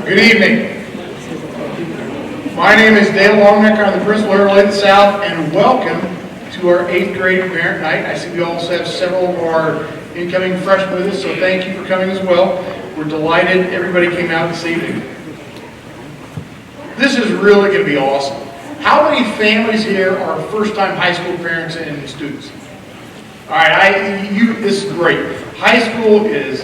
Good evening. My name is Dale Longnecker. I'm the principal here at Olathe South, and welcome to our 8th grade parent night. I see we also have several of our incoming freshmen with us, so thank you for coming as well. We're delighted everybody came out this evening. This is really going to be awesome. How many families here are first-time high school parents and students? All right, this is great. High school is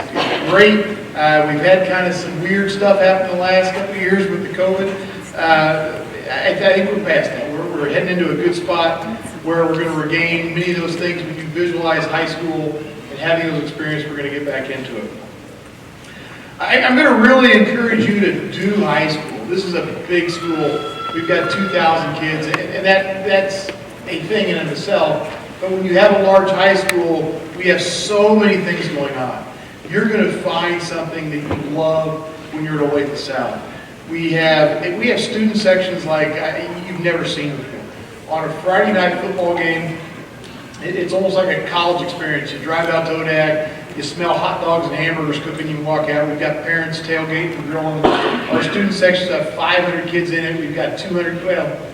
great. We've had kind of some weird stuff happen in the last couple of years with the COVID. I think we're past that. We're heading into a good spot where we're going to regain many of those things. When you visualize high school and having those experiences, we're going to get back into it. I'm going to really encourage you to do high school. This is a big school. We've got 2,000 kids, and that's a thing in and of itself. But when you have a large high school, we have so many things going on. You're going to find something that you love when you're at Olathe South. We have student sections like you've never seen before. On a Friday night football game, it's almost like a college experience. You drive out to Oatc, you smell hot dogs and hamburgers cooking, you walk out. We've got parents tailgating and grilling. Our student sections have 500 kids in it. We've got 200, well,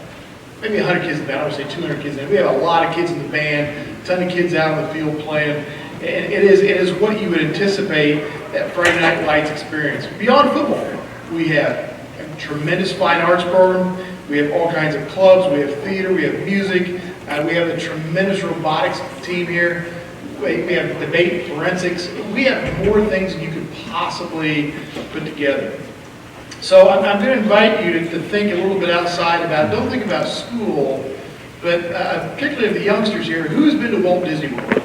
maybe 100 kids in the band. I would say 200 kids in it. We have a lot of kids in the band, a ton of kids out on the field playing. And it is what you would anticipate that Friday Night Lights experience. Beyond football, we have a tremendous fine arts program. We have all kinds of clubs. We have theater. We have music. We have a tremendous robotics team here. We have debate, forensics. We have more things than you could possibly put together. So I'm going to invite you to think a little bit outside about, don't think about school, but particularly of the youngsters here, who's been to Walt Disney World?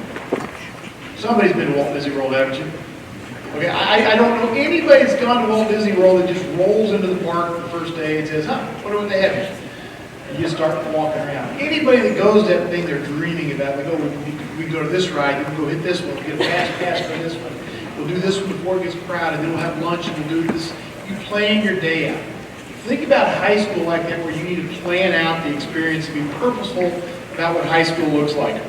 Somebody's been to Walt Disney World, haven't you? Okay, I don't know anybody that's gone to Walt Disney World that just rolls into the park the first day and says, wonder what they have. And you start walking around. Anybody that goes to that thing they're dreaming about, like, oh, we go to this ride, then we'll go hit this one, we'll get a fast pass for this one. We'll do this one before it gets crowded, then we'll have lunch and we'll do this. You plan your day out. Think about high school like that, where you need to plan out the experience and be purposeful about what high school looks like.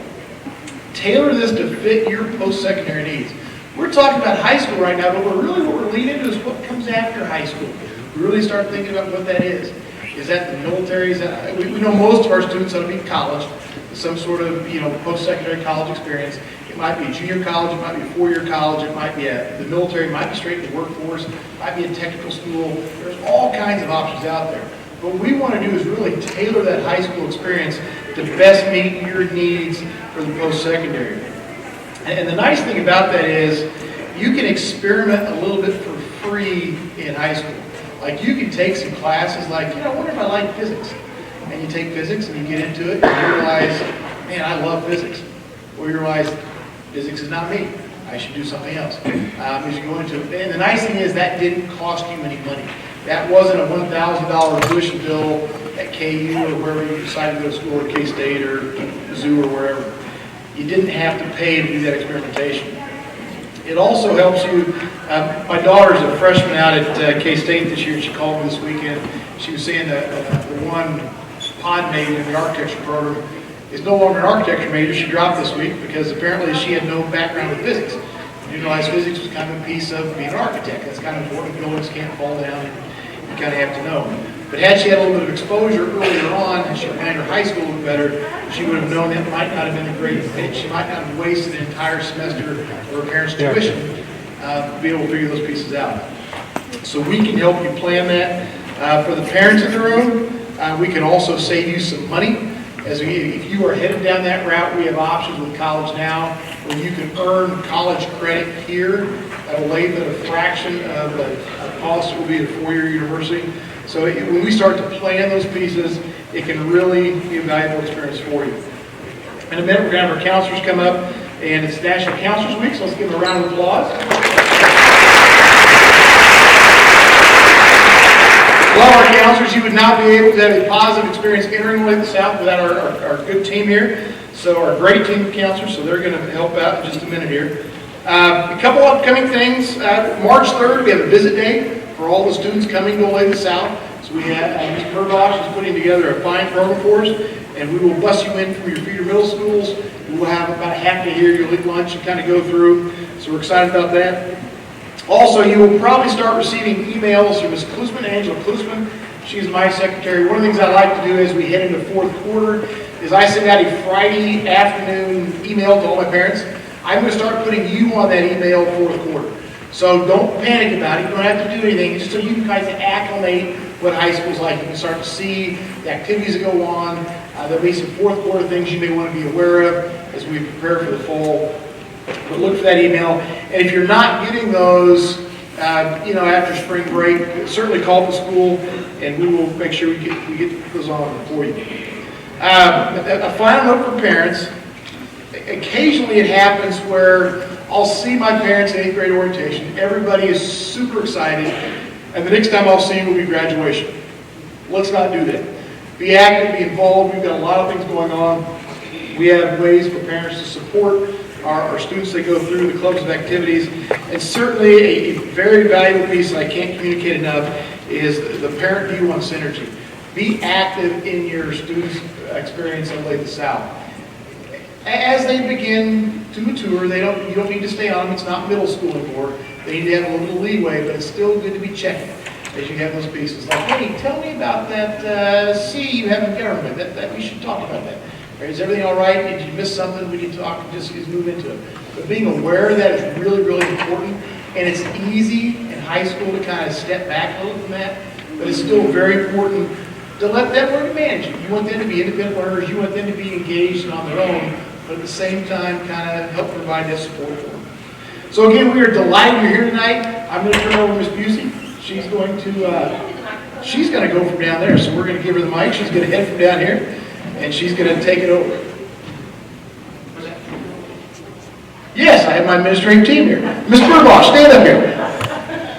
Tailor this to fit your post-secondary needs. We're talking about high school right now, but what we're leading into is what comes after high school. We really start thinking about what that is. Is that the military? Is that, we know most of our students ought to be in college, some sort of post-secondary college experience. It might be a junior college, it might be a four-year college, it might be the military, it might be straight to the workforce, it might be a technical school. There's all kinds of options out there. What we want to do is really tailor that high school experience to best meet your needs for the post-secondary. And the nice thing about that is you can experiment a little bit for free in high school. Like you can take some classes like, I wonder if I like physics. And you take physics and you get into it and you realize, man, I love physics. Or you realize physics is not me. I should do something else. As you go into it. And the nice thing is that didn't cost you any money. That wasn't a $1,000 tuition bill at KU or wherever you decided to go to school, or K-State or Mizzou or wherever. You didn't have to pay to do that experimentation. It also helps you. My daughter's a freshman out at K-State this year. She called me this weekend. She was saying that the one pod major in the architecture program is no longer an architecture major. She dropped this week because apparently she had no background in physics. You didn't realize physics was kind of a piece of being an architect. That's kind of important. Buildings can't fall down. You kind of have to know. But had she had a little bit of exposure earlier on, and she planned her high school a little better, she would have known that might not have been a great fit. She might not have wasted an entire semester of her parents' tuition to be able to figure those pieces out. So we can help you plan that. For the parents in the room, we can also save you some money. If you are headed down that route, we have options with College Now where you can earn college credit here at Olathe at a fraction of the cost it will be at a four-year university. So when we start to plan those pieces, it can really be a valuable experience for you. In a minute, we're going to have our counselors come up, and it's National Counselors Week, so let's give them a round of applause. Without our counselors, you would not be able to have a positive experience entering Olathe South without our good team here. So our great team of counselors, so they're going to help out in just a minute here. A couple upcoming things. March 3rd, we have a visit day for all the students coming to Olathe South. So we have Ms. Murdoch is putting together a fine program for us, and we will bus you in from your feeder middle schools. We will have about a half day here. You'll eat lunch and kind of go through. So we're excited about that. Also, you will probably start receiving emails from Ms. Klusman, Angela Klusman. She's my secretary. One of the things I like to do as we head into fourth quarter is I send out a Friday afternoon email to all my parents. I'm going to start putting you on that email fourth quarter. So don't panic about it. You don't have to do anything. Just so you guys acclimate what high school's like. You can start to see the activities that go on. There'll be some fourth quarter things you may want to be aware of as we prepare for the fall. But look for that email. And if you're not getting those, after spring break, certainly call the school, and we will make sure we get those on for you. A final note for parents. Occasionally it happens where I'll see my parents in 8th grade orientation. Everybody is super excited, and the next time I'll see you will be graduation. Let's not do that. Be active, be involved. We've got a lot of things going on. We have ways for parents to support our students that go through the clubs of activities. And certainly a very valuable piece that I can't communicate enough is the parent view on synergy. Be active in your students' experience in Olathe South. As they begin to mature, you don't need to stay on them. It's not middle school anymore. They need to have a little leeway, but it's still good to be checking as you have those pieces. Like, hey, tell me about that C you have in government. That we should talk about that. Is everything all right? Did you miss something? We can talk and just move into it. But being aware of that is really, really important. And it's easy in high school to kind of step back a little from that. But it's still very important to let them learn to manage it. You want them to be independent learners. You want them to be engaged and on their own. But at the same time, kind of help provide that support for them. So again, we are delighted you're here tonight. I'm going to turn it over to Ms. Busey. She's going to go from down there. So we're going to give her the mic. She's going to head from down here. And she's going to take it over. Yes, I have my administrative team here. Ms. Murbosh, stand up here.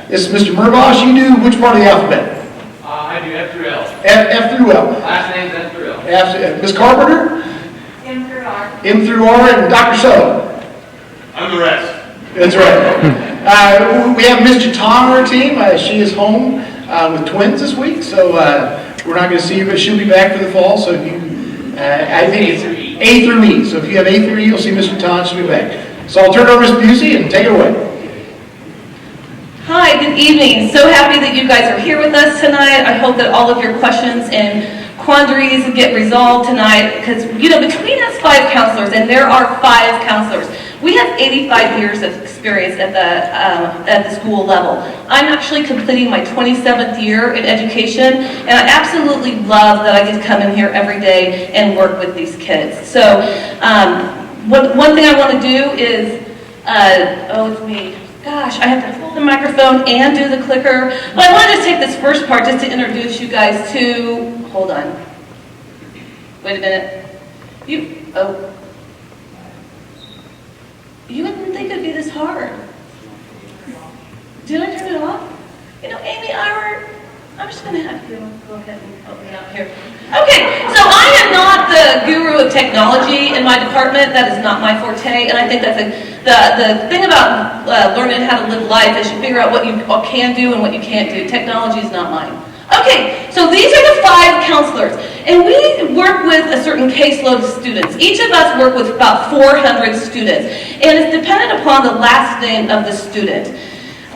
This is Mr. Murbosh. You do which part of the alphabet? I do F through L. F through L. Last name's F through L. Ms. Carpenter? M through R. M through R. And Dr. Sutherland? I'm the rest. That's right. We have Ms. Jatan on our team. She is home with twins this week, so we're not going to see her, but she'll be back for the fall. So if you I think it's A through E. So if you have A through E, you'll see Mr. Ton. She'll be back. So I'll turn it over to Ms. Busey and take it away. Hi, good evening. So happy that you guys are here with us tonight. I hope that all of your questions and quandaries get resolved tonight because, between us 5 counselors, and there are 5 counselors, we have 85 years of experience at the school level. I'm actually completing my 27th year in education, and I absolutely love that I get to come in here every day and work with these kids. So one thing I want to do is, it's me. Gosh, I have to hold the microphone and do the clicker. But I want to just take this first part just to introduce you guys to, hold on. Wait a minute. You wouldn't think it'd be this hard. Did I turn it off? Amy, I'm just going to have you go ahead and help me out here. Okay, so I am not the guru of technology in my department. That is not my forte, and I think that's the thing about learning how to live life is you figure out what you can do and what you can't do. Technology is not mine. Okay, so these are the 5 counselors, and we work with a certain caseload of students. Each of us work with about 400 students, and it's dependent upon the last name of the student.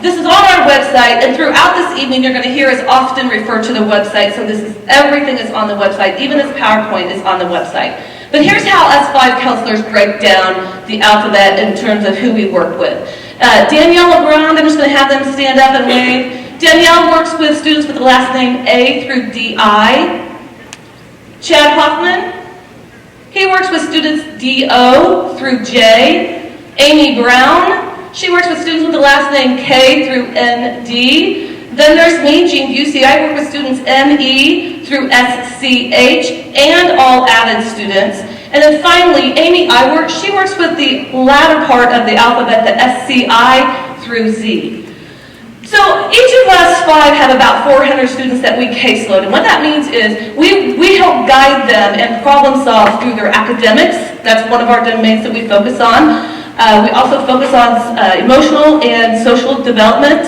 This is on our website, and throughout this evening you're going to hear us often refer to the website, so everything is on the website, even this PowerPoint is on the website. But here's how us 5 counselors break down the alphabet in terms of who we work with. Danielle Legrand, I'm just going to have them stand up and wave. Danielle works with students with the last name A through DI. Chad Hoffman, he works with students DO through J. Amy Brown, she works with students with the last name K through ND. Then there's me, Jean Busey. I work with students ME through SCH and all Avid students. And then finally, Amy she works with the latter part of the alphabet, the SCI through Z. So each of us 5 have about 400 students that we caseload. And what that means is we help guide them and problem solve through their academics. That's one of our domains that we focus on. We also focus on emotional and social development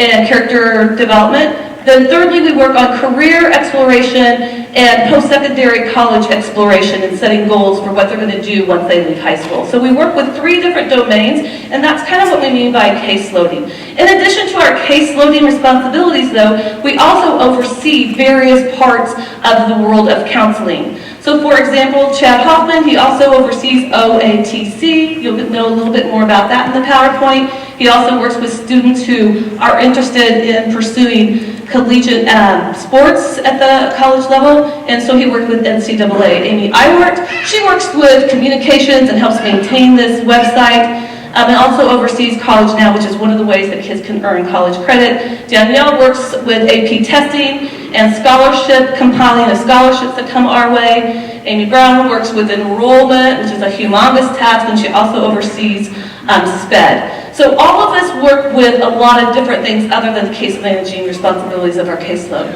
and character development. Then thirdly, we work on career exploration and post-secondary college exploration and setting goals for what they're going to do once they leave high school. So we work with 3 different domains, and that's kind of what we mean by case loading. In addition to our case loading responsibilities, though, we also oversee various parts of the world of counseling. So for example, Chad Hoffman, he also oversees Oatc. You'll know a little bit more about that in the PowerPoint. He also works with students who are interested in pursuing collegiate sports at the college level, and so he worked with NCAA. Amy Iwart, she works with communications and helps maintain this website, and also oversees College Now, which is one of the ways that kids can earn college credit. Danielle works with AP testing and scholarship, compiling the scholarships that come our way. Amy Brown works with enrollment, which is a humongous task, and she also oversees SPED. So all of us work with a lot of different things other than the case managing responsibilities of our caseload.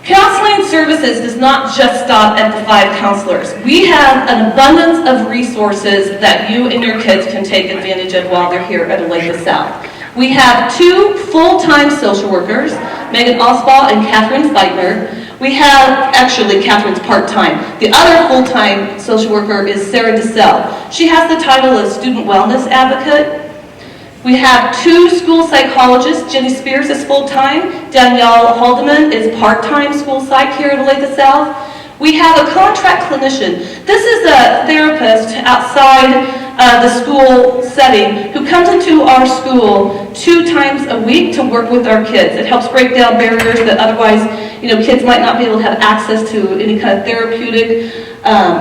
Counseling services does not just stop at the 5 counselors. We have an abundance of resources that you and your kids can take advantage of while they're here at Olathe South. We have 2 full-time social workers, Megan Oswald and Catherine Feitner. We have, actually, Catherine's part-time. The other full-time social worker is Sarah DeSell. She has the title of Student Wellness Advocate. We have 2 school psychologists. Jenny Spears is full-time. Danielle Haldeman is part-time school psych here at Olathe South. We have a contract clinician. This is a therapist outside the school setting who comes into our school 2 times a week to work with our kids. It helps break down barriers that otherwise, kids might not be able to have access to any kind of therapeutic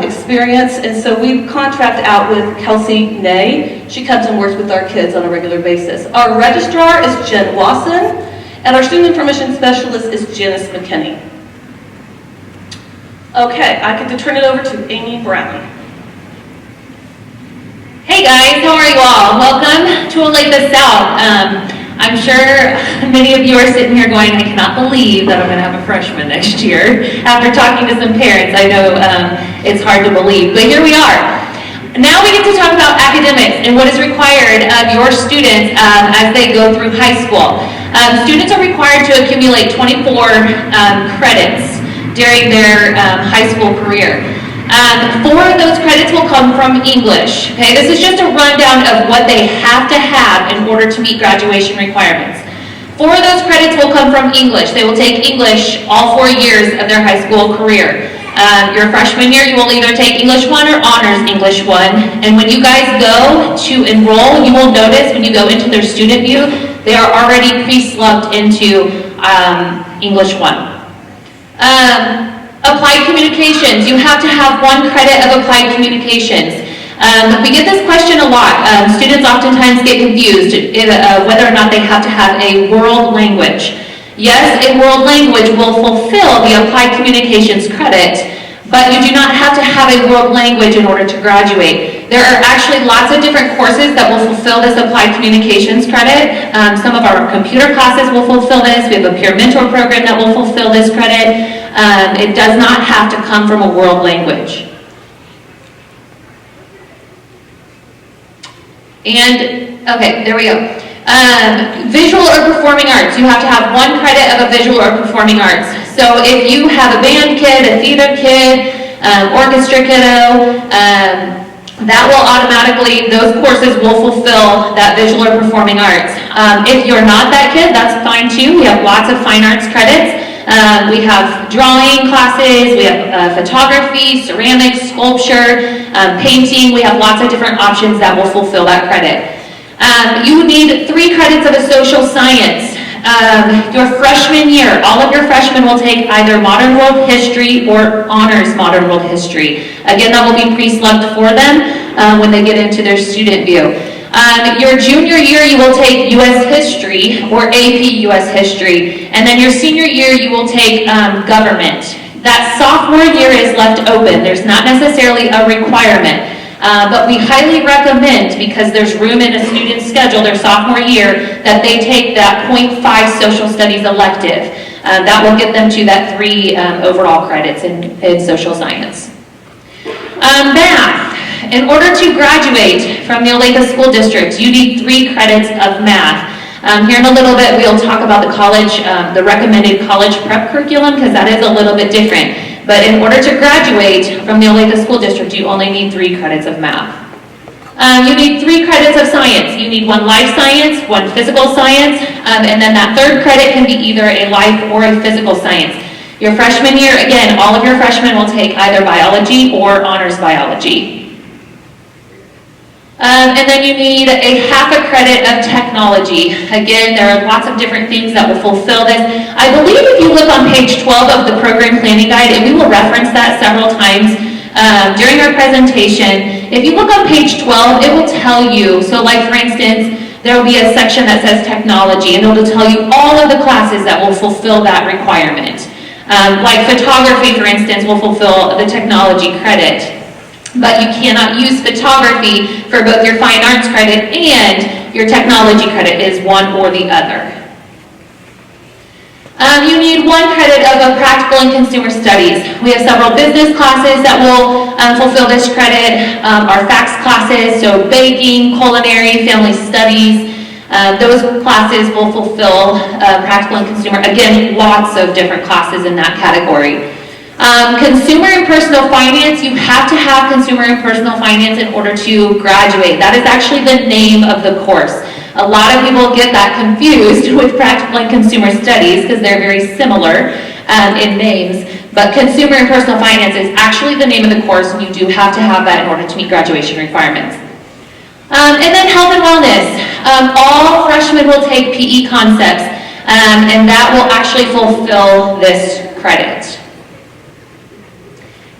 experience, and so we contract out with Kelsey Ney. She comes and works with our kids on a regular basis. Our registrar is Jen Wasson, and our student information specialist is Janice McKinney. Okay, I get to turn it over to Amy Brown. Hey guys, how are you all? Welcome to Olathe South. I'm sure many of you are sitting here going, I cannot believe that I'm going to have a freshman next year. After talking to some parents, I know it's hard to believe, but here we are. Now we get to talk about academics and what is required of your students as they go through high school. Students are required to accumulate 24 credits during their high school career. 4 of those credits will come from English. Okay, this is just a rundown of what they have to have in order to meet graduation requirements. 4 of those credits will come from English. They will take English all 4 years of their high school career. Your freshman year, you will either take English 1 or Honors English 1. And when you guys go to enroll, you will notice when you go into their student view, they are already pre-slumped into English 1. Applied communications, you have to have 1 credit of applied communications. We get this question a lot. Students oftentimes get confused whether or not they have to have a world language. Yes, a world language will fulfill the applied communications credit, but you do not have to have a world language in order to graduate. There are actually lots of different courses that will fulfill this applied communications credit. Some of our computer classes will fulfill this. We have a peer mentor program that will fulfill this credit. It does not have to come from a world language. And, okay, there we go. Visual or performing arts. You have to have 1 credit of a visual or performing arts. So if you have a band kid, a theater kid, orchestra kiddo, that will automatically, those courses will fulfill that visual or performing arts. If you're not that kid, that's fine too. We have lots of fine arts credits. We have drawing classes, we have photography, ceramics, sculpture, painting. We have lots of different options that will fulfill that credit. You need 3 credits of a social science. Your freshman year, all of your freshmen will take either Modern World History or Honors Modern World History. Again, that will be pre-slumped for them when they get into their student view. Your junior year, you will take U.S. History or AP U.S. History. And then your senior year, you will take government. That sophomore year is left open. There's not necessarily a requirement. But we highly recommend, because there's room in a student's schedule their sophomore year, that they take that .5 social studies elective. That will get them to that 3 overall credits in social science. Math. In order to graduate from the Olathe School District, you need 3 credits of math. Here in a little bit, we'll talk about the college, the recommended college prep curriculum, because that is a little bit different. But in order to graduate from the Olathe School District, you only need 3 credits of math. You need 3 credits of science. You need 1 life science, 1 physical science, and then that 3rd credit can be either a life or a physical science. Your freshman year, again, all of your freshmen will take either biology or honors biology. And then you need a half a credit of technology. Again, there are lots of different things that will fulfill this. I believe if you look on page 12 of the program planning guide, and we will reference that several times during our presentation, if you look on page 12, it will tell you, so like for instance, there will be a section that says technology, and it will tell you all of the classes that will fulfill that requirement. Like photography, for instance, will fulfill the technology credit. But you cannot use photography for both your fine arts credit and your technology credit. It is one or the other. You need 1 credit of practical and consumer studies. We have several business classes that will fulfill this credit. Our FACS classes, so baking, culinary, family studies, those classes will fulfill practical and consumer. Again, lots of different classes in that category. Consumer and personal finance, you have to have consumer and personal finance in order to graduate. That is actually the name of the course. A lot of people get that confused with practical and consumer studies because they're very similar in names. But consumer and personal finance is actually the name of the course, and you do have to have that in order to meet graduation requirements. And then health and wellness. All freshmen will take PE concepts, and that will actually fulfill this credit.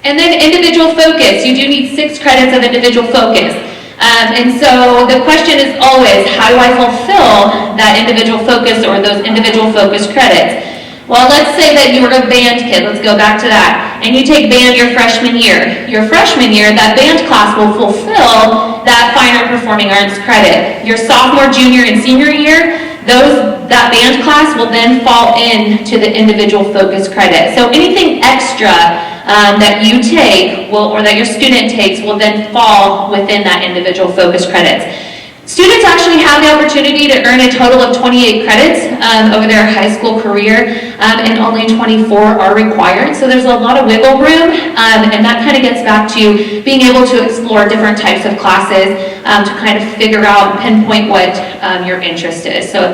And then individual focus. You do need 6 credits of individual focus. And so the question is always, how do I fulfill that individual focus or those individual focus credits? Well, let's say that you were a band kid. Let's go back to that. And you take band your freshman year. Your freshman year, that band class will fulfill that fine art performing arts credit. Your sophomore, junior, and senior year, that band class will then fall into the individual focus credit. So anything extra that you take or that your student takes will then fall within that individual focus credits. Students actually have the opportunity to earn a total of 28 credits over their high school career, and only 24 are required. So there's a lot of wiggle room, and that kind of gets back to being able to explore different types of classes to kind of figure out and pinpoint what your interest is. So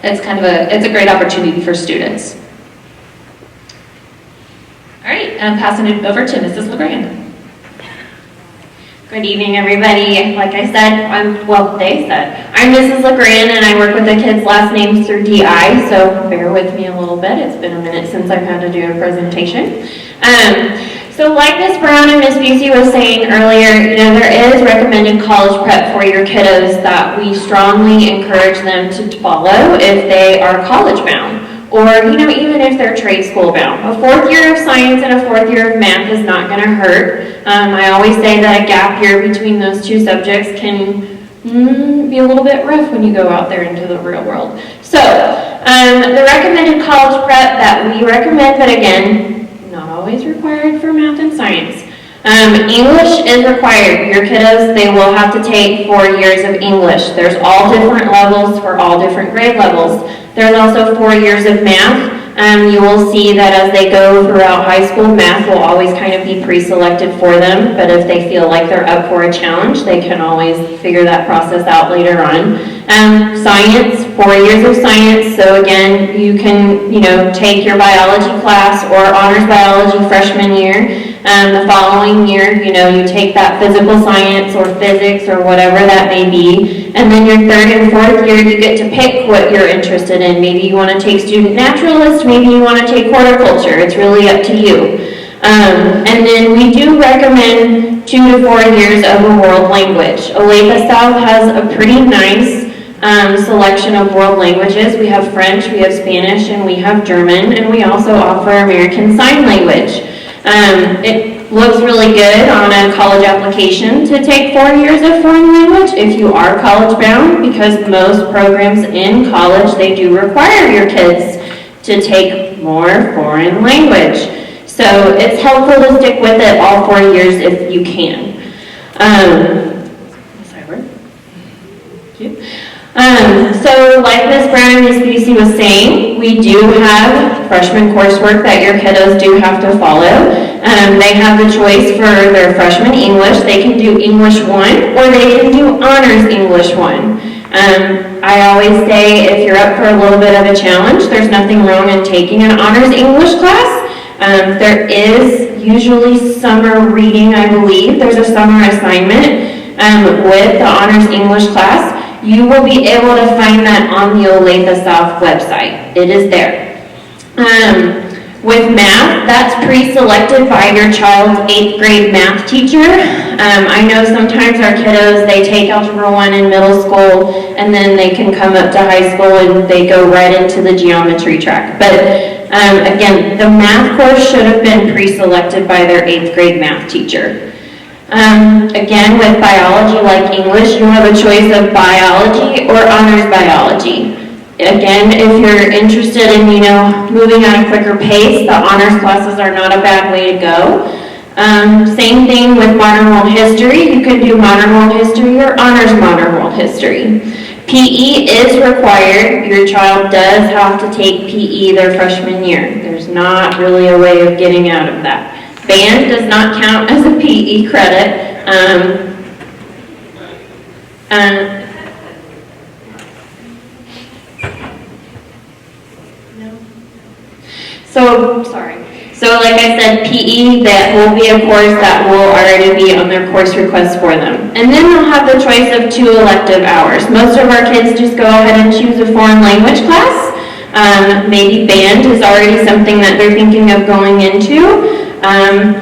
it's a great opportunity for students. All right, I'm passing it over to Mrs. Legrand. Good evening, everybody. Like I said, I'm Mrs. Legrand, and I work with the kids' last names through DI, so bear with me a little bit. It's been a minute since I've had to do a presentation. So like Ms. Brown and Ms. Busey was saying earlier, there is recommended college prep for your kiddos that we strongly encourage them to follow if they are college bound. Or, even if they're trade school bound. A 4th year of science and a 4th year of math is not going to hurt. I always say that a gap year between those 2 subjects can be a little bit rough when you go out there into the real world. So, the recommended college prep that we recommend, but again, not always required for math and science. English is required. Your kiddos, they will have to take 4 years of English. There's all different levels for all different grade levels. There's also 4 years of math. You will see that as they go throughout high school, math will always kind of be pre-selected for them, but if they feel like they're up for a challenge, they can always figure that process out later on. Science, 4 years of science, so again, you can, take your biology class or honors biology freshman year. The following year, you take that physical science or physics or whatever that may be, and then your 3rd and 4th year, you get to pick what you're interested in. Maybe you want to take student naturalist, maybe you want to take horticulture. It's really up to you. And then we do recommend 2 to 4 years of a world language. Olathe South has a pretty nice selection of world languages. We have French, we have Spanish, and we have German, and we also offer American Sign Language. It looks really good on a college application to take 4 years of foreign language if you are college bound, because most programs in college, they do require your kids to take more foreign language. So it's helpful to stick with it all 4 years if you can. So like Ms. Brown and Ms. Busey was saying, we do have freshman coursework that your kiddos do have to follow. They have the choice for their freshman English. They can do English 1 or they can do Honors English 1. I always say if you're up for a little bit of a challenge, there's nothing wrong in taking an Honors English class. There is usually summer reading, I believe. There's a summer assignment with the Honors English class. You will be able to find that on the Olathe South website. It is there. With math, that's pre-selected by your child's 8th grade math teacher. I know sometimes our kiddos, they take Algebra 1 in middle school, and then they can come up to high school and they go right into the geometry track. But again, the math course should have been pre-selected by their 8th grade math teacher. Again, with biology like English, you have a choice of biology or honors biology. Again, if you're interested in, moving at a quicker pace, the honors classes are not a bad way to go. Same thing with modern world history. You can do modern world history or honors modern world history. PE is required. Your child does have to take PE their freshman year. There's not really a way of getting out of that. Band does not count as a PE credit. So like I said, PE, that will be a course that will already be on their course request for them. And then they'll have the choice of 2 elective hours. Most of our kids just go ahead and choose a foreign language class. Maybe band is already something that they're thinking of going into.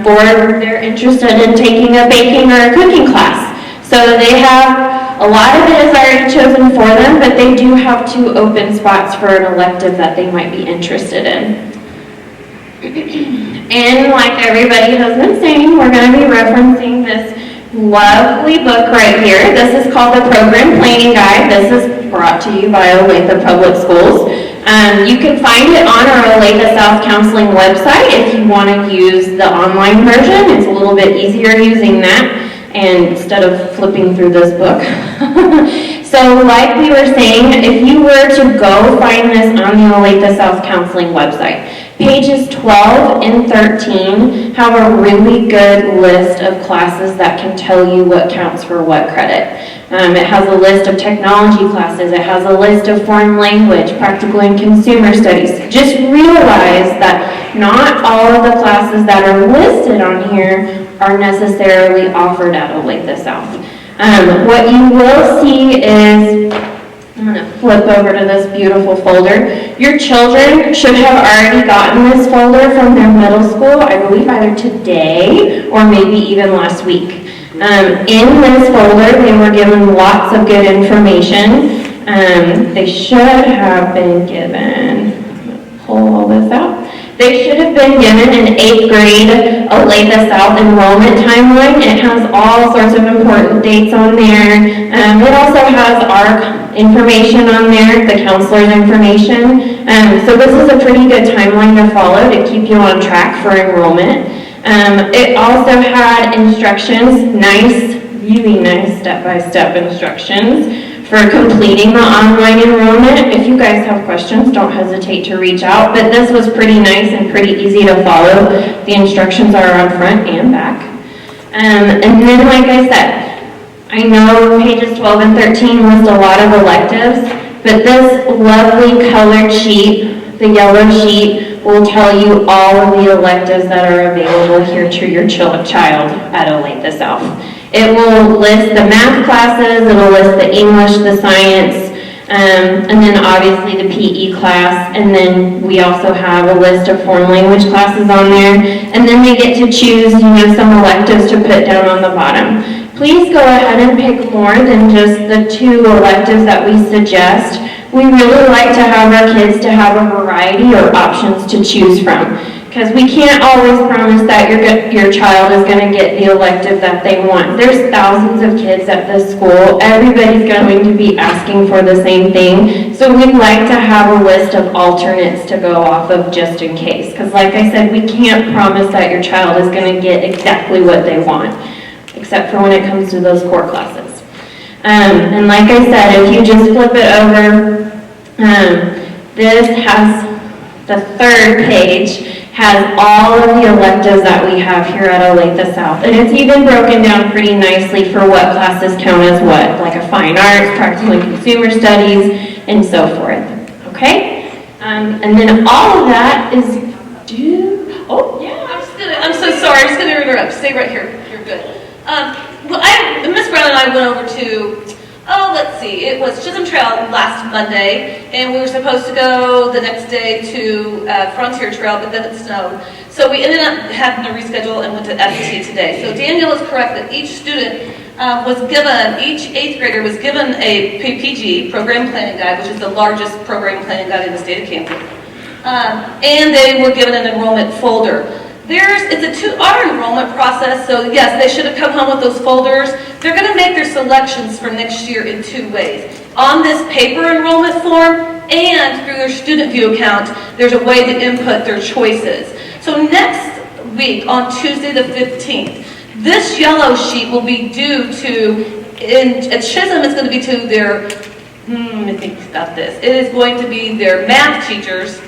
Or they're interested in taking a baking or a cooking class. So they have, a lot of it is already chosen for them, but they do have 2 open spots for an elective that they might be interested in. And like everybody has been saying, we're going to be referencing this lovely book right here. This is called the Program Planning Guide. This is brought to you by Olathe Public Schools. You can find it on our Olathe South Counseling website if you want to use the online version. It's a little bit easier using that and instead of flipping through this book. So like we were saying, if you were to go find this on the Olathe South Counseling website, pages 12 and 13 have a really good list of classes that can tell you what counts for what credit. It has a list of technology classes, it has a list of foreign language, practical and consumer studies. Just realize that not all of the classes that are listed on here are necessarily offered at Olathe South. What you will see is, I'm going to flip over to this beautiful folder. Your children should have already gotten this folder from their middle school, I believe either today or maybe even last week. In this folder, they were given lots of good information. They should have been given, pull all this out. They should have been given an 8th grade Olathe South Enrollment Timeline. It has all sorts of important dates on there. It also has our information on there, the counselor's information. So this is a pretty good timeline to follow to keep you on track for enrollment. It also had instructions, really nice step-by-step instructions for completing the online enrollment. If you guys have questions, don't hesitate to reach out, but this was pretty nice and pretty easy to follow. The instructions are on front and back. And then, like I said, I know pages 12 and 13 list a lot of electives, but this lovely colored sheet, the yellow sheet, will tell you all of the electives that are available here to your child at Olathe South. It will list the math classes, it will list the English, the science, and then obviously the PE class, and then we also have a list of foreign language classes on there, and then they get to choose, some electives to put down on the bottom. Please go ahead and pick more than just the 2 electives that we suggest. We really like to have our kids to have a variety or options to choose from, because we can't always promise that your child is going to get the elective that they want. There's thousands of kids at this school. Everybody's going to be asking for the same thing. So we'd like to have a list of alternates to go off of just in case. Because like I said, we can't promise that your child is going to get exactly what they want, except for when it comes to those core classes. And like I said, if you just flip it over, this has, the third page has all of the electives that we have here at Olathe South. And it's even broken down pretty nicely for what classes count as what, like a fine arts, practical and consumer studies, and so forth. Okay? And then all of that is due, oh, yeah. I'm so sorry, I'm just gonna interrupt, stay right here, you're good. Well, Miss Brown and I went over to, let's see, it was Chisholm Trail last Monday, and we were supposed to go the next day to Frontier Trail, but then it snowed. So we ended up having to reschedule and went to FT today. So Daniel is correct that each student was given, each 8th grader was given a PPG, Program Planning Guide, which is the largest program planning guide in the state of Kansas. And they were given an enrollment folder. It's a 2-hour enrollment process, so yes, they should have come home with those folders. They're going to make their selections for next year in 2 ways. On this paper enrollment form and through their student view account, there's a way to input their choices. So next week, on Tuesday the 15th, this yellow sheet will be due to, at Chisholm it's going to be to their, let me think about this. It is going to be their math teachers.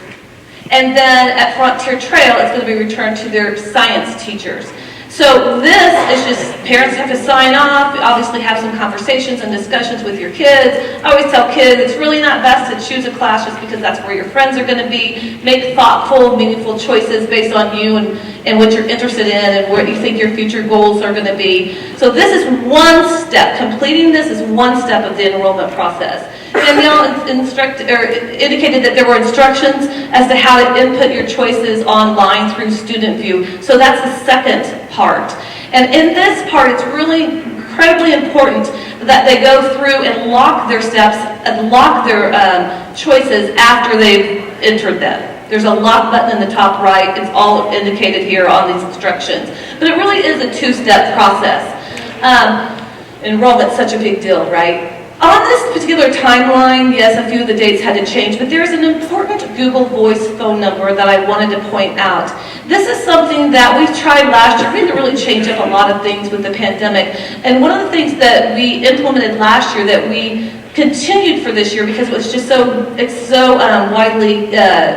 And then at Frontier Trail, it's going to be returned to their science teachers. So this is just, parents have to sign off, obviously have some conversations and discussions with your kids. I always tell kids, it's really not best to choose a class just because that's where your friends are going to be. Make thoughtful, meaningful choices based on you and what you're interested in and what you think your future goals are going to be. So this is one step. Completing this is one step of the enrollment process. Danielle indicated that there were instructions as to how to input your choices online through Student View. So that's the second part. And in this part, it's really incredibly important that they go through and lock their steps and lock their choices after they've entered them. There's a lock button in the top right. It's all indicated here on these instructions. But it really is a 2-step process. Enrollment's such a big deal, right? On this particular timeline, yes, a few of the dates had to change, but there's an important Google Voice phone number that I wanted to point out. This is something that we tried last year. We had to really change up a lot of things with the pandemic. And one of the things that we implemented last year that we continued for this year because it was just so widely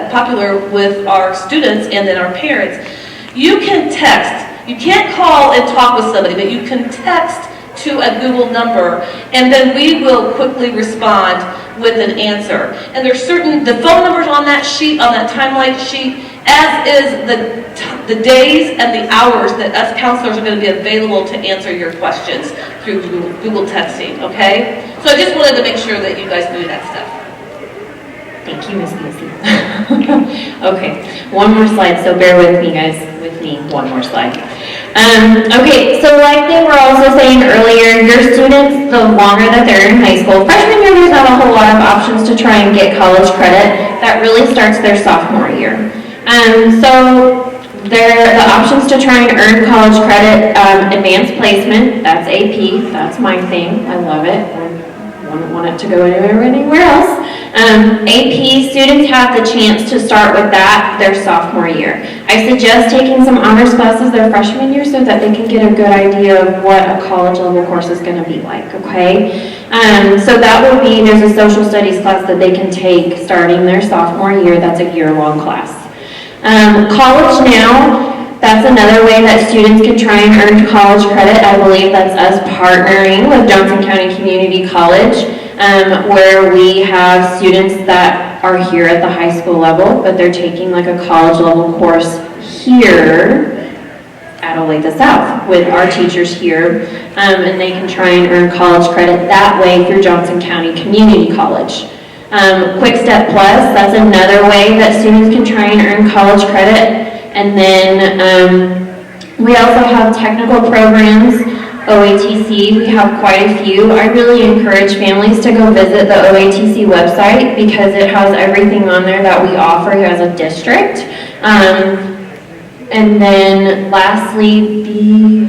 popular with our students and then our parents. You can text. You can't call and talk with somebody, but you can text to a Google number, and then we will quickly respond with an answer. And there's the phone numbers on that sheet, on that timeline sheet, as is the days and the hours that us counselors are going to be available to answer your questions through Google texting, okay? So I just wanted to make sure that you guys knew that stuff. Thank you, Ms. Macy. Okay, one more slide, so bear with me, guys. One more slide. Okay, so like they were also saying earlier, your students, the longer that they're in high school, freshman year there's not a whole lot of options to try and get college credit. That really starts their sophomore year. So the options to try and earn college credit, advanced placement, that's AP, that's my thing, I love it. I wouldn't want it to go anywhere else. AP students have the chance to start with that their sophomore year. I suggest taking some honors classes their freshman year so that they can get a good idea of what a college level course is going to be like, okay? So that will be, there's a social studies class that they can take starting their sophomore year. That's a year-long class. College Now, that's another way that students can try and earn college credit. I believe that's us partnering with Johnson County Community College, where we have students that are here at the high school level, but they're taking like a college level course here at Olathe South with our teachers here, and they can try and earn college credit that way through Johnson County Community College. Quick Step Plus, that's another way that students can try and earn college credit. And then we also have technical programs, OATC, we have quite a few. I really encourage families to go visit the OATC website because it has everything on there that we offer as a district. And then lastly,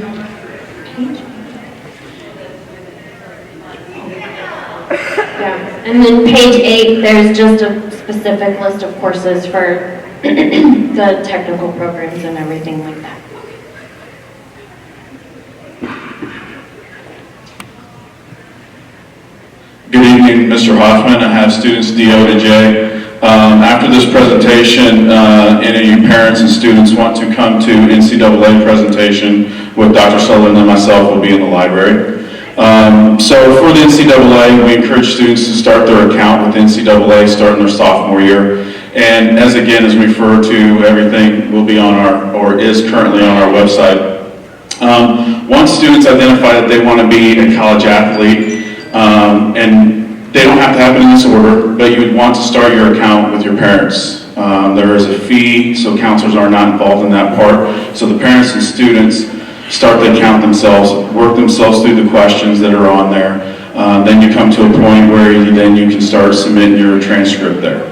and then page 8, there's just a specific list of courses for the technical programs and everything like that. and Mr. Hoffman. I have students DO to J. After this presentation, any of you parents and students want to come to NCAA presentation with Dr. Sullivan and myself will be in the library. So for the NCAA, we encourage students to start their account with NCAA starting their sophomore year. And as we refer to, everything will be on or is currently on our website. Once students identify that they want to be a college athlete, and they don't have to happen in this order, but you would want to start your account with your parents. There is a fee, so counselors are not involved in that part. So the parents and students start the account themselves, work themselves through the questions that are on there. Then you come to a point where you can start submitting your transcript there.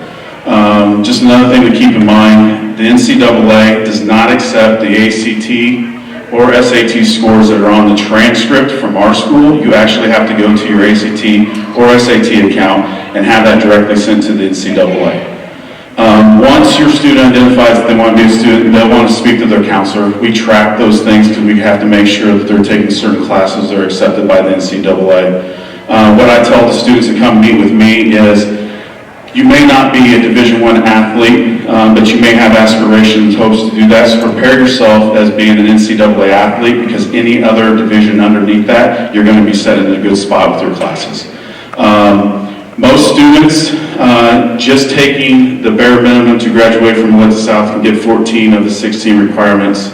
Just another thing to keep in mind, the NCAA does not accept the ACT or SAT scores that are on the transcript from our school. You actually have to go to your ACT or SAT account and have that directly sent to the NCAA. Once your student identifies that they want to be a student and they want to speak to their counselor, we track those things because we have to make sure that they're taking certain classes that are accepted by the NCAA. What I tell the students that come meet with me is, you may not be a Division I athlete, but you may have aspirations, hopes to do that. So prepare yourself as being an NCAA athlete, because any other division underneath that, you're going to be set in a good spot with your classes. Most students, just taking the bare minimum to graduate from Olathe South can get 14 of the 16 requirements.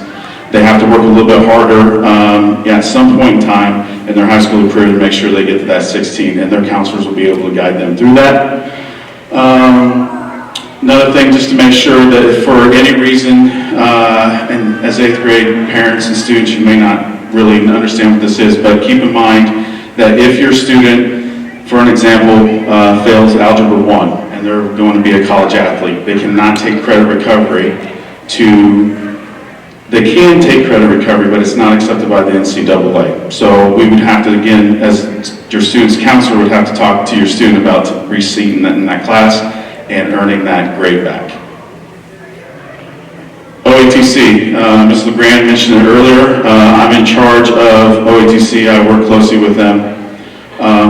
They have to work a little bit harder at some point in time in their high school career to make sure they get to that 16, and their counselors will be able to guide them through that. Another thing, just to make sure that if for any reason, and as 8th grade parents and students, you may not really understand what this is, but keep in mind that if your student, for an example, fails Algebra 1 and they're going to be a college athlete, they cannot take credit recovery they can take credit recovery, but it's not accepted by the NCAA. So we would have to, again, as your student's counselor, would have to talk to your student about receiving that in that class and earning that grade back. Oatc, Ms. Legrand mentioned it earlier. I'm in charge of Oatc. I work closely with them.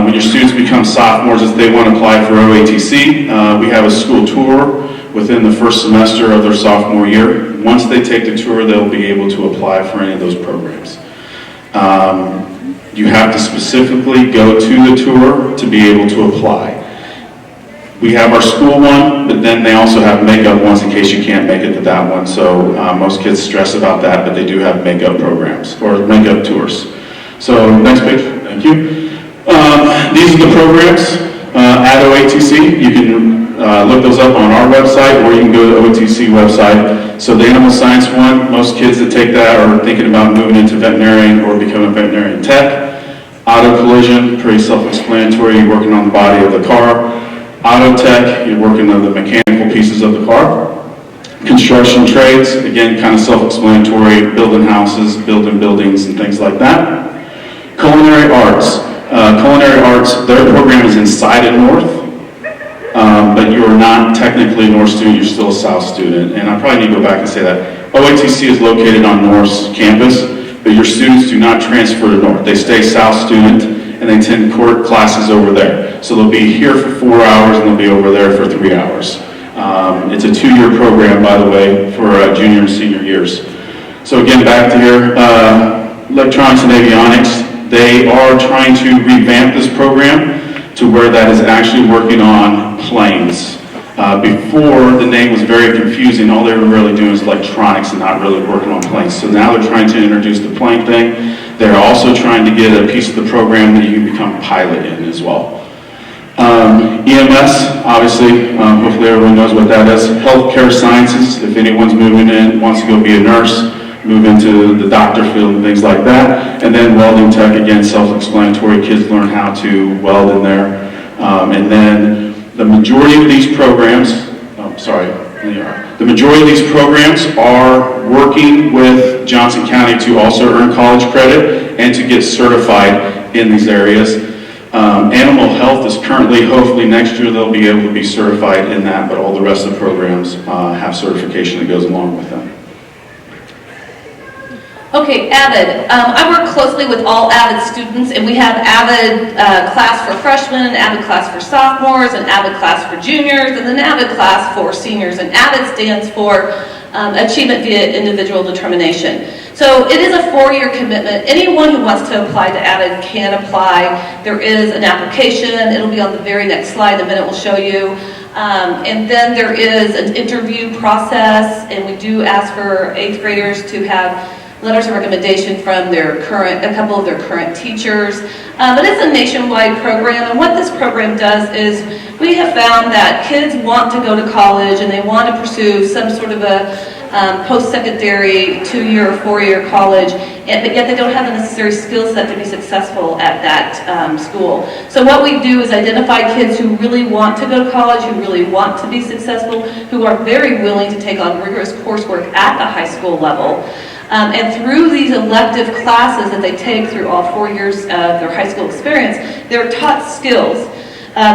When your students become sophomores, if they want to apply for Oatc, we have a school tour within the first semester of their sophomore year. Once they take the tour, they'll be able to apply for any of those programs. You have to specifically go to the tour to be able to apply. We have our school one, but then they also have makeup ones in case you can't make it to that one. So most kids stress about that, but they do have makeup programs or makeup tours. So next page, thank you. These are the programs at Oatc. You can look those up on our website, or you can go to the Oatc website. So the animal science one, most kids that take that are thinking about moving into veterinarian or becoming veterinarian tech. Auto collision, pretty self-explanatory, you're working on the body of the car. Auto tech, you're working on the mechanical pieces of the car. Construction trades, again, kind of self-explanatory, building houses, building buildings, and things like that. Culinary arts. Culinary arts, their program is inside of North. But you are not technically a North student, you're still a South student. And I probably need to go back and say that. OATC is located on North's campus, but your students do not transfer to North. They stay South student, and they attend court classes over there. So they'll be here for 4 hours, and they'll be over there for 3 hours. It's a 2-year program, by the way, for junior and senior years. So again, back to here, electronics and avionics. They are trying to revamp this program to where that is actually working on planes. Before, the name was very confusing. All they were really doing is electronics and not really working on planes. So now they're trying to introduce the plane thing. They're also trying to get a piece of the program that you can become a pilot in as well. EMS, obviously, hopefully everyone knows what that is. Healthcare sciences, if anyone's moving in, wants to go be a nurse, move into the doctor field and things like that. And then welding tech, again, self-explanatory. Kids learn how to weld in there. And then the majority of these programs, the majority of these programs are working with Johnson County to also earn college credit and to get certified in these areas. Animal health is currently, hopefully next year they'll be able to be certified in that, but all the rest of the programs have certification that goes along with them. Okay, Avid. I work closely with all Avid students, and we have Avid class for freshmen, an Avid class for sophomores, an Avid class for juniors, and an Avid class for seniors. And Avid stands for Achievement via Individual Determination. So it is a 4-year commitment. Anyone who wants to apply to Avid can apply. There is an application. It'll be on the very next slide. In a minute we'll show you. And then there is an interview process, and we do ask for 8th graders to have letters of recommendation from a couple of their current teachers. But it's a nationwide program, and what this program does is we have found that kids want to go to college and they want to pursue some sort of a post-secondary 2-year or 4-year college, but yet they don't have the necessary skill set to be successful at that school. So what we do is identify kids who really want to go to college, who really want to be successful, who are very willing to take on rigorous coursework at the high school level. And through these elective classes that they take through all 4 years of their high school experience, they're taught skills.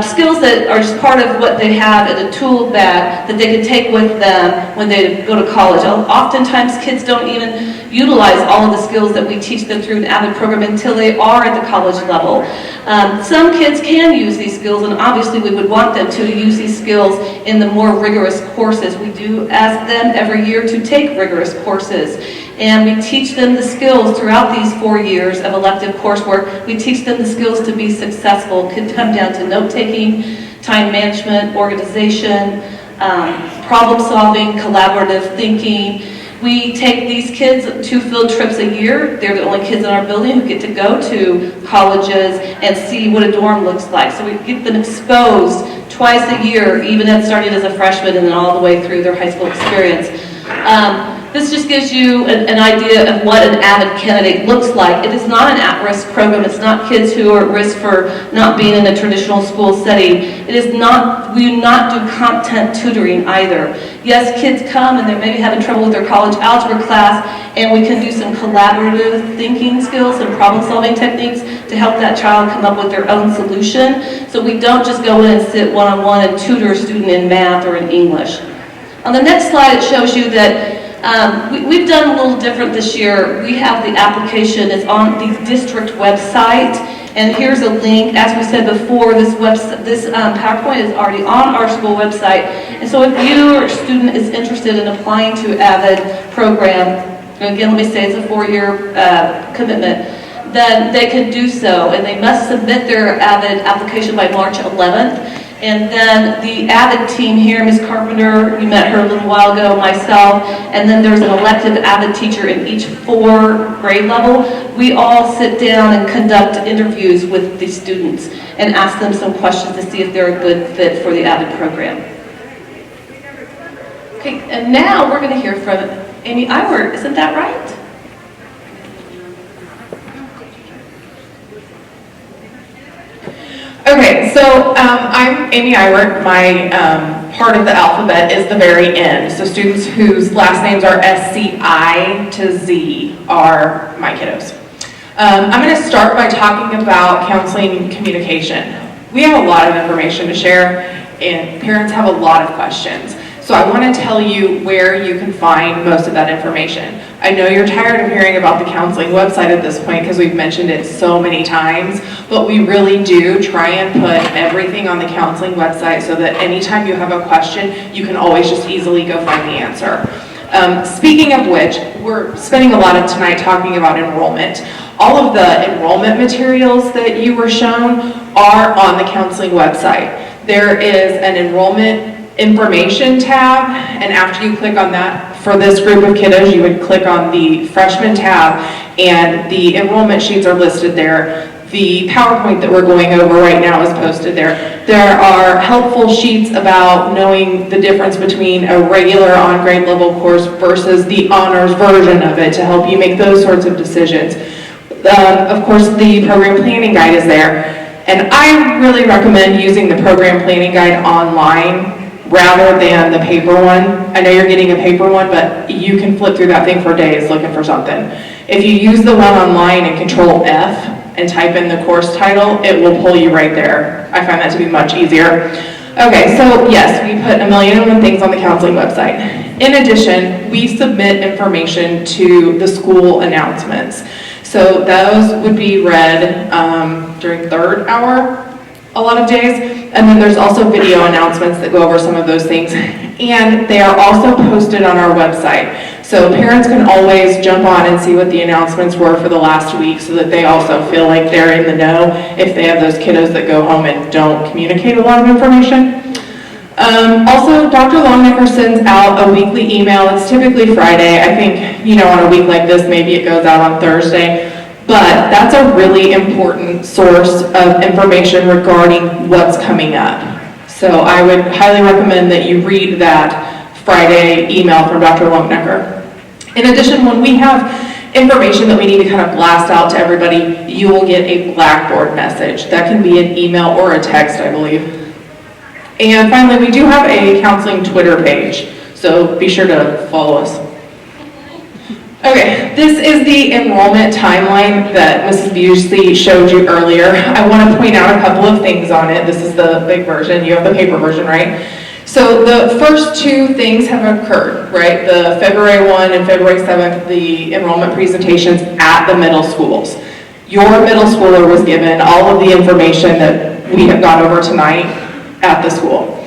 Skills that are just part of what they have in a tool bag that they can take with them when they go to college. Oftentimes kids don't even utilize all of the skills that we teach them through an Avid program until they are at the college level. Some kids can use these skills, and obviously we would want them to use these skills in the more rigorous courses. We do ask them every year to take rigorous courses. And we teach them the skills throughout these 4 years of elective coursework. We teach them the skills to be successful. It can come down to note-taking, time management, organization, problem solving, collaborative thinking. We take these kids 2 field trips a year. They're the only kids in our building who get to go to colleges and see what a dorm looks like. So we get them exposed twice a year, even starting as a freshman and then all the way through their high school experience. This just gives you an idea of what an Avid candidate looks like. It is not an at-risk program. It's not kids who are at risk for not being in a traditional school setting. It is not, we do not do content tutoring either. Yes, kids come and they're maybe having trouble with their college algebra class, and we can do some collaborative thinking skills and problem-solving techniques to help that child come up with their own solution. So we don't just go in and sit one-on-one and tutor a student in math or in English. On the next slide, it shows you that we've done a little different this year. We have the application, it's on the district website, and here's a link. As we said before, this PowerPoint is already on our school website, and so if you or a student is interested in applying to Avid program, and again, let me say it's a 4-year commitment, then they can do so, and they must submit their Avid application by March 11th. And then the Avid team here, Ms. Carpenter, you met her a little while ago, myself, and then there's an elective Avid teacher in each 4 grade level. We all sit down and conduct interviews with the students and ask them some questions to see if they're a good fit for the Avid program. Okay, and now we're going to hear from Amy Iwert. Isn't that right? Okay, so I'm Amy Iwert. My part of the alphabet is the very end. So students whose last names are SCI to Z are my kiddos. I'm going to start by talking about counseling and communication. We have a lot of information to share, and parents have a lot of questions. So I want to tell you where you can find most of that information. I know you're tired of hearing about the counseling website at this point because we've mentioned it so many times, but we really do try and put everything on the counseling website so that anytime you have a question, you can always just easily go find the answer. Speaking of which, we're spending a lot of tonight talking about enrollment. All of the enrollment materials that you were shown are on the counseling website. There is an enrollment information tab, and after you click on that, for this group of kiddos, you would click on the freshman tab, and the enrollment sheets are listed there. The PowerPoint that we're going over right now is posted there. There are helpful sheets about knowing the difference between a regular on-grade level course versus the honors version of it to help you make those sorts of decisions. Of course, the program planning guide is there, and I really recommend using the program planning guide online rather than the paper one. I know you're getting a paper one, but you can flip through that thing for days looking for something. If you use the one online and Control F and type in the course title, it will pull you right there. I find that to be much easier. Okay, so yes, we put 1,000,001 things on the counseling website. In addition, we submit information to the school announcements. So those would be read during third hour a lot of days. And then there's also video announcements that go over some of those things. And they are also posted on our website. So parents can always jump on and see what the announcements were for the last week so that they also feel like they're in the know if they have those kiddos that go home and don't communicate a lot of information. Also, Dr. Longnecker sends out a weekly email. It's typically Friday. I think, on a week like this, maybe it goes out on Thursday. But that's a really important source of information regarding what's coming up. So I would highly recommend that you read that Friday email from Dr. Longnecker. In addition, when we have information that we need to kind of blast out to everybody, you will get a Blackboard message. That can be an email or a text, I believe. And finally, we do have a counseling Twitter page, so be sure to follow us. Okay, this is the enrollment timeline that Mrs. Busey showed you earlier. I want to point out a couple of things on it. This is the big version. You have the paper version, right? So the first two things have occurred, right? The February 1 and February 7th, the enrollment presentations at the middle schools. Your middle schooler was given all of the information that we have gone over tonight at the school.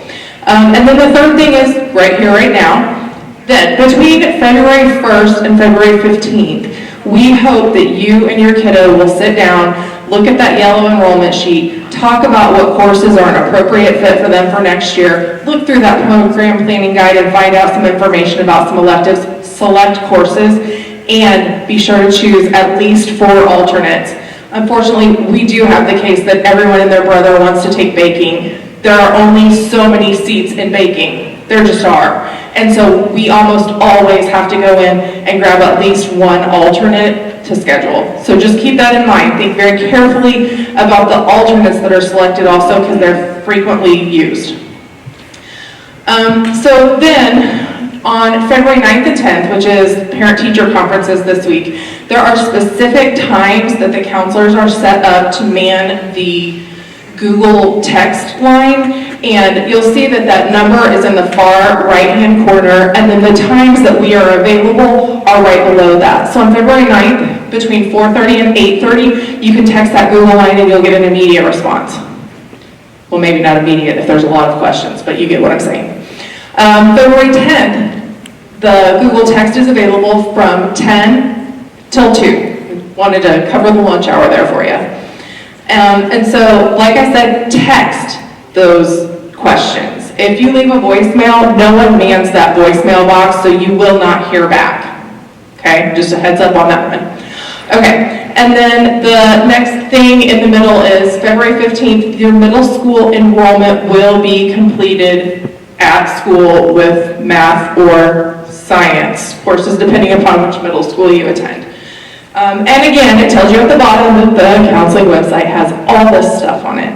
And then the third thing is right here, right now, that between February 1st and February 15th, we hope that you and your kiddo will sit down, look at that yellow enrollment sheet, talk about what courses are an appropriate fit for them for next year, look through that program planning guide and find out some information about some electives, select courses, and be sure to choose at least 4 alternates. Unfortunately, we do have the case that everyone and their brother wants to take baking. There are only so many seats in baking. There just are. And so we almost always have to go in and grab at least one alternate to schedule. So just keep that in mind. Think very carefully about the alternates that are selected also because they're frequently used. So then on February 9th and 10th, which is parent-teacher conferences this week, there are specific times that the counselors are set up to man the Google text line, and you'll see that that number is in the far right-hand corner, and then the times that we are available are right below that. So on February 9th, between 4:30 and 8:30, you can text that Google line and you'll get an immediate response. Well, maybe not immediate if there's a lot of questions, but you get what I'm saying. February 10th, the Google text is available from 10 till 2. Wanted to cover the lunch hour there for you. And so, like I said, text those questions. If you leave a voicemail, no one mans that voicemail box, so you will not hear back. Okay, just a heads up on that one. Okay, and then the next thing in the middle is February 15th, your middle school enrollment will be completed at school with math or science courses, depending upon which middle school you attend. And again, it tells you at the bottom that the counseling website has all this stuff on it.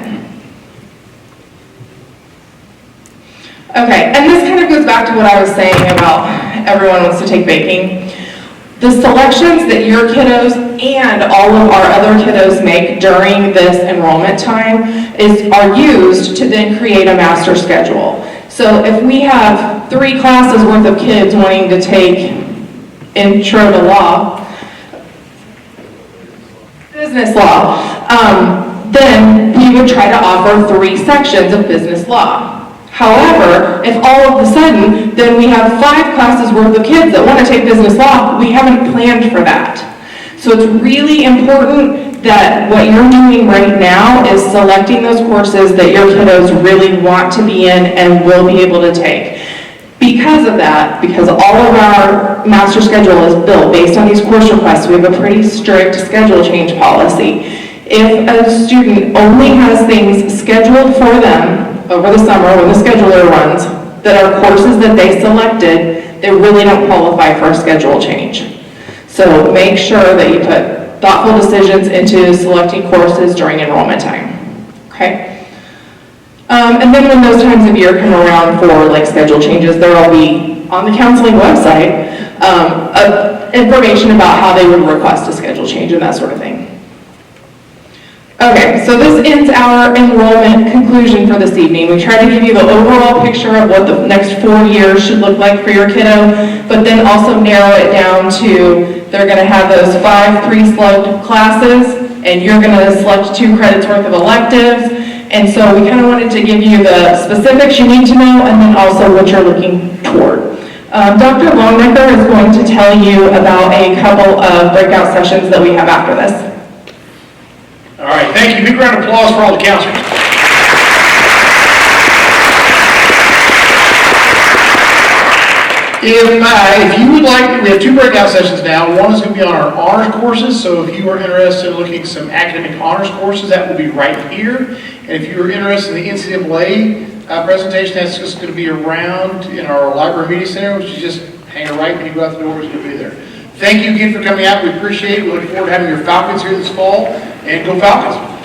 Okay, and this kind of goes back to what I was saying about everyone wants to take baking. The selections that your kiddos and all of our other kiddos make during this enrollment time are used to then create a master schedule. So if we have 3 classes worth of kids wanting to take intro to law, business law, then we would try to offer 3 sections of business law. However, if all of a sudden, then we have 5 classes worth of kids that want to take business law, we haven't planned for that. So it's really important that what you're doing right now is selecting those courses that your kiddos really want to be in and will be able to take. Because of that, because all of our master schedule is built based on these course requests, we have a pretty strict schedule change policy. If a student only has things scheduled for them over the summer when the scheduler runs that are courses that they selected, they really don't qualify for a schedule change. So make sure that you put thoughtful decisions into selecting courses during enrollment time. Okay? And then when those times of year come around for like schedule changes, there will be on the counseling website information about how they would request a schedule change and that sort of thing. Okay, so this ends our enrollment conclusion for this evening. We try to give you the overall picture of what the next 4 years should look like for your kiddo, but then also narrow it down to, they're gonna have those 5 pre-slugged classes, and you're gonna select 2 credits worth of electives. And so we kind of wanted to give you the specifics you need to know, and then also what you're looking toward. Dr. Longnecker is going to tell you about a couple of breakout sessions that we have after this. All right, thank you. Big round of applause for all the counselors. If you would like, we have 2 breakout sessions now. One is going to be on our honors courses, so if you are interested in looking at some academic honors courses, that will be right here. And if you are interested in the NCAA presentation, that's just going to be around in our library media center, which is just hang a right when you go out the door, it's going to be there. Thank you again for coming out. We appreciate it. We look forward to having your Falcons here this fall, and go Falcons.